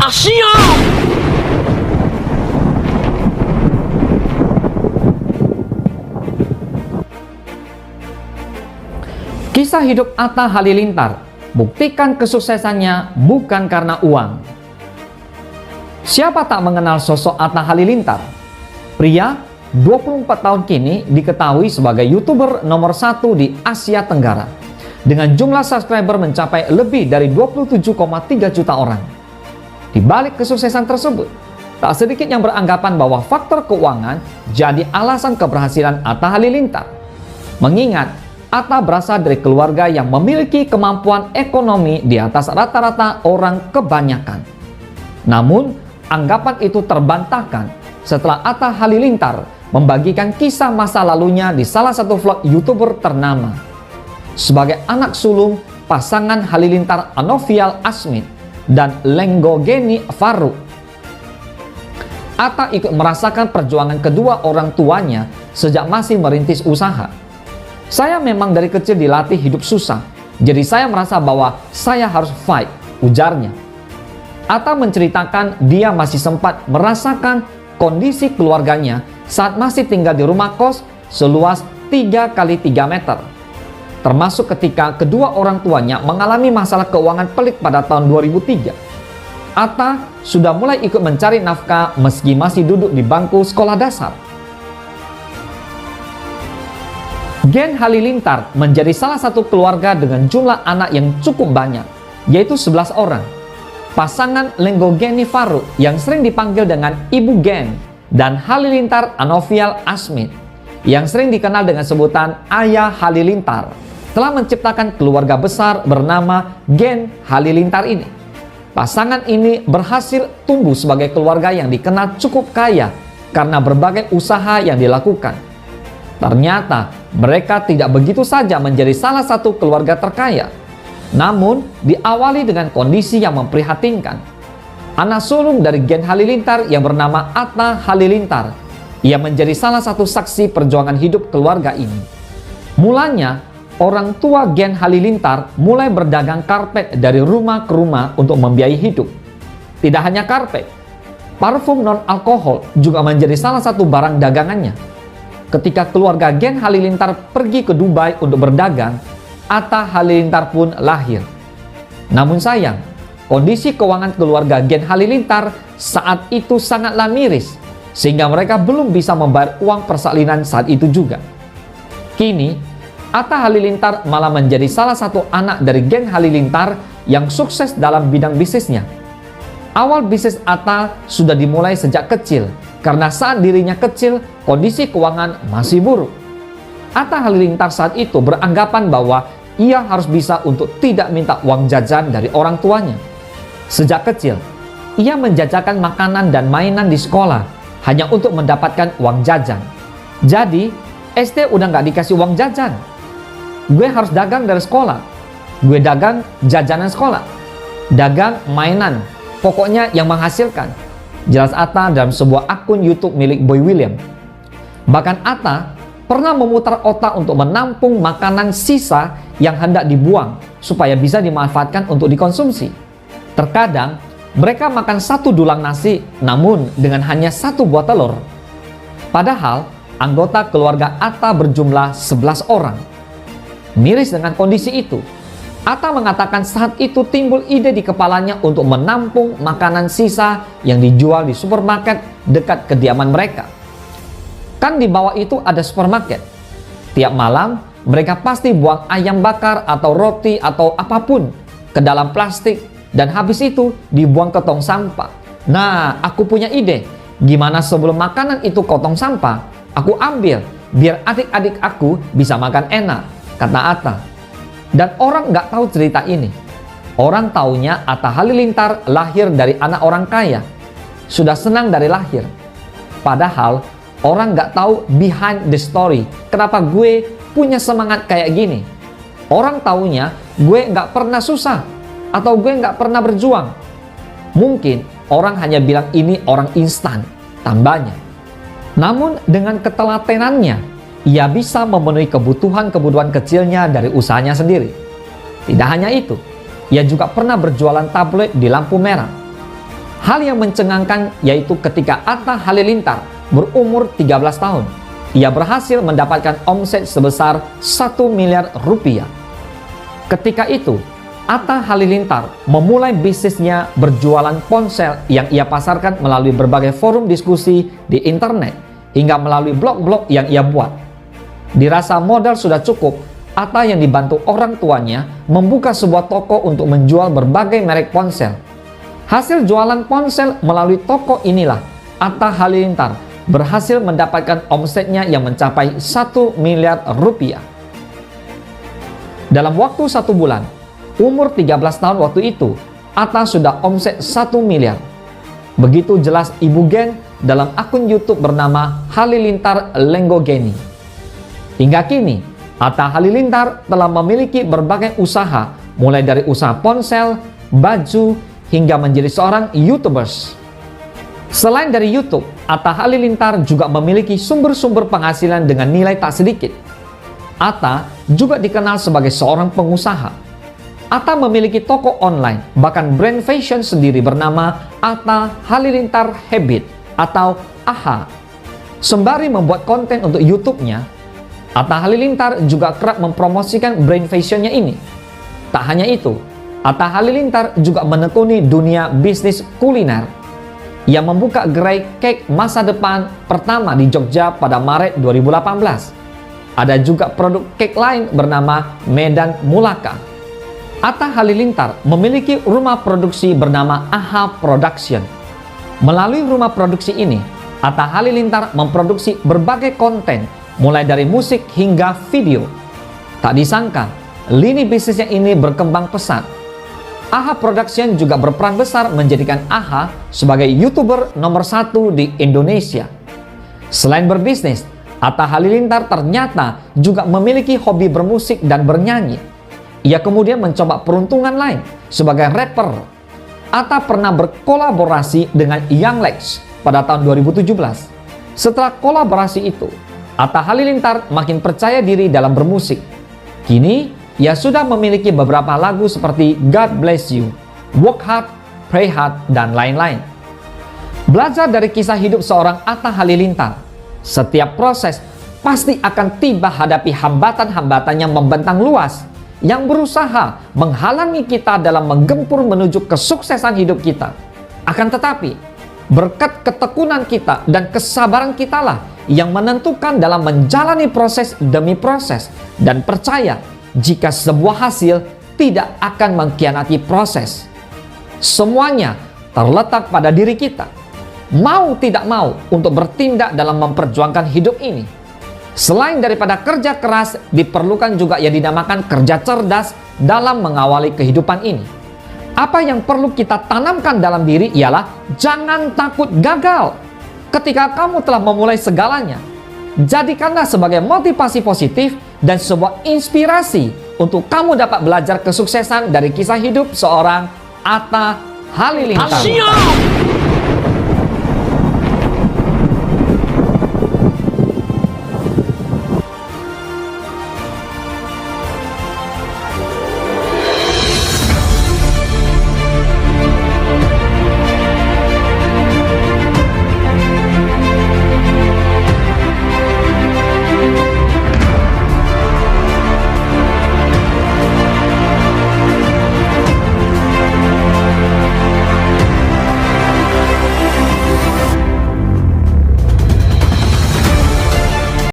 Asia! Kisah hidup Atta Halilintar, buktikan kesuksesannya bukan karena uang. Siapa tak mengenal sosok Atta Halilintar? Pria 24 tahun kini diketahui sebagai YouTuber nomor 1 di Asia Tenggara dengan jumlah subscriber mencapai lebih dari 27,3 juta orang. Di balik kesuksesan tersebut, tak sedikit yang beranggapan bahwa faktor keuangan jadi alasan keberhasilan Atta Halilintar. Mengingat Atta berasal dari keluarga yang memiliki kemampuan ekonomi di atas rata-rata orang kebanyakan. Namun, anggapan itu terbantahkan setelah Atta Halilintar membagikan kisah masa lalunya di salah satu vlog YouTuber ternama. Sebagai anak sulung pasangan Halilintar Anovial Asmit dan Lenggogeni Faru, Atta ikut merasakan perjuangan kedua orang tuanya sejak masih merintis usaha. Saya memang dari kecil dilatih hidup susah, jadi saya merasa bahwa saya harus fight, ujarnya. Atta menceritakan dia masih sempat merasakan kondisi keluarganya saat masih tinggal di rumah kos seluas 3 kali 3 meter. Termasuk ketika kedua orang tuanya mengalami masalah keuangan pelik pada tahun 2003. Atta sudah mulai ikut mencari nafkah meski masih duduk di bangku sekolah dasar. Gen Halilintar menjadi salah satu keluarga dengan jumlah anak yang cukup banyak, yaitu 11 orang. Pasangan Lenggogeni Faru yang sering dipanggil dengan Ibu Gen dan Halilintar Anovial Asmit yang sering dikenal dengan sebutan Ayah Halilintar telah menciptakan keluarga besar bernama Gen Halilintar ini. Pasangan ini berhasil tumbuh sebagai keluarga yang dikenal cukup kaya karena berbagai usaha yang dilakukan. Ternyata mereka tidak begitu saja menjadi salah satu keluarga terkaya, namun diawali dengan kondisi yang memprihatinkan. Anak sulung dari Gen Halilintar yang bernama Atta Halilintar, ia menjadi salah satu saksi perjuangan hidup keluarga ini. Mulanya, orang tua Gen Halilintar mulai berdagang karpet dari rumah ke rumah untuk membiayai hidup. Tidak hanya karpet, parfum non-alkohol juga menjadi salah satu barang dagangannya. Ketika keluarga Gen Halilintar pergi ke Dubai untuk berdagang, Atta Halilintar pun lahir. Namun sayang, kondisi keuangan keluarga Gen Halilintar saat itu sangatlah miris, sehingga mereka belum bisa membayar uang persalinan saat itu juga. Kini, Atta Halilintar malah menjadi salah satu anak dari Gen Halilintar yang sukses dalam bidang bisnisnya. Awal bisnis Atta sudah dimulai sejak kecil, karena saat dirinya kecil, kondisi keuangan masih buruk. Atta Halilintar saat itu beranggapan bahwa ia harus bisa untuk tidak minta uang jajan dari orang tuanya. Sejak kecil, ia menjajakan makanan dan mainan di sekolah hanya untuk mendapatkan uang jajan. Jadi, SD udah nggak dikasih uang jajan. Gue harus dagang dari sekolah. Gue dagang jajanan sekolah. Dagang mainan. Pokoknya yang menghasilkan. Jelas Atta dalam sebuah akun YouTube milik Boy William. Bahkan Atta pernah memutar otak untuk menampung makanan sisa yang hendak dibuang supaya bisa dimanfaatkan untuk dikonsumsi. Terkadang mereka makan 1 dulang nasi namun dengan hanya 1 buah telur. Padahal anggota keluarga Atta berjumlah 11 orang. Miris dengan kondisi itu, Atta mengatakan saat itu timbul ide di kepalanya untuk menampung makanan sisa yang dijual di supermarket dekat kediaman mereka. Kan di bawah itu ada supermarket. Tiap malam mereka pasti buang ayam bakar atau roti atau apapun ke dalam plastik dan habis itu dibuang ke tong sampah. Nah, aku punya ide. Gimana sebelum makanan itu ke tong sampah, aku ambil biar adik-adik aku bisa makan enak, kata Atta. Dan orang nggak tahu cerita ini. Orang taunya Atta Halilintar lahir dari anak orang kaya. Sudah senang dari lahir. Padahal orang nggak tahu behind the story. Kenapa gue punya semangat kayak gini? Orang taunya gue nggak pernah susah. Atau gue nggak pernah berjuang. Mungkin orang hanya bilang ini orang instan, tambahnya. Namun dengan ketelatenannya, ia bisa memenuhi kebutuhan-kebutuhan kecilnya dari usahanya sendiri. Tidak hanya itu, ia juga pernah berjualan tabloid di lampu merah. Hal yang mencengangkan yaitu ketika Atta Halilintar berumur 13 tahun, ia berhasil mendapatkan omset sebesar 1 miliar rupiah. Ketika itu, Atta Halilintar memulai bisnisnya berjualan ponsel yang ia pasarkan melalui berbagai forum diskusi di internet hingga melalui blog-blog yang ia buat. Dirasa modal sudah cukup, Atta yang dibantu orang tuanya membuka sebuah toko untuk menjual berbagai merek ponsel. Hasil jualan ponsel melalui toko inilah Atta Halilintar berhasil mendapatkan omsetnya yang mencapai 1 miliar rupiah. Dalam waktu 1 bulan, umur 13 tahun waktu itu, Atta sudah omset 1 miliar. Begitu jelas Ibu Gen dalam akun YouTube bernama Halilintar Lenggogeni. Hingga kini, Atta Halilintar telah memiliki berbagai usaha, mulai dari usaha ponsel, baju, hingga menjadi seorang YouTubers. Selain dari YouTube, Atta Halilintar juga memiliki sumber-sumber penghasilan dengan nilai tak sedikit. Atta juga dikenal sebagai seorang pengusaha. Atta memiliki toko online, bahkan brand fashion sendiri bernama Atta Halilintar Habit atau AHA. Sembari membuat konten untuk YouTube-nya, Atta Halilintar juga kerap mempromosikan brand fashionnya ini. Tak hanya itu, Atta Halilintar juga menekuni dunia bisnis kuliner. Ia membuka gerai cake masa depan pertama di Jogja pada Maret 2018. Ada juga produk cake lain bernama Medan Mulaka. Atta Halilintar memiliki rumah produksi bernama AHA Production. Melalui rumah produksi ini, Atta Halilintar memproduksi berbagai konten, mulai dari musik hingga video. Tak disangka, lini bisnisnya ini berkembang pesat. AHA Production juga berperan besar menjadikan AHA sebagai YouTuber nomor 1 di Indonesia. Selain berbisnis, Atta Halilintar ternyata juga memiliki hobi bermusik dan bernyanyi. Ia kemudian mencoba peruntungan lain sebagai rapper. Atta pernah berkolaborasi dengan Young Lex pada tahun 2017. Setelah kolaborasi itu, Atta Halilintar makin percaya diri dalam bermusik. Kini, ia sudah memiliki beberapa lagu seperti God Bless You, Work Hard, Pray Hard, dan lain-lain. Belajar dari kisah hidup seorang Atta Halilintar, setiap proses pasti akan tiba hadapi hambatan-hambatan yang membentang luas, yang berusaha menghalangi kita dalam menggempur menuju kesuksesan hidup kita. Akan tetapi, berkat ketekunan kita dan kesabaran kitalah yang menentukan dalam menjalani proses demi proses, dan percaya jika sebuah hasil tidak akan mengkhianati proses. Semuanya terletak pada diri kita, mau tidak mau untuk bertindak dalam memperjuangkan hidup ini. Selain daripada kerja keras, diperlukan juga yang dinamakan kerja cerdas dalam mengawali kehidupan ini. Apa yang perlu kita tanamkan dalam diri ialah jangan takut gagal. Ketika kamu telah memulai segalanya, jadikanlah sebagai motivasi positif dan sebuah inspirasi untuk kamu dapat belajar kesuksesan dari kisah hidup seorang Atta Halilintar.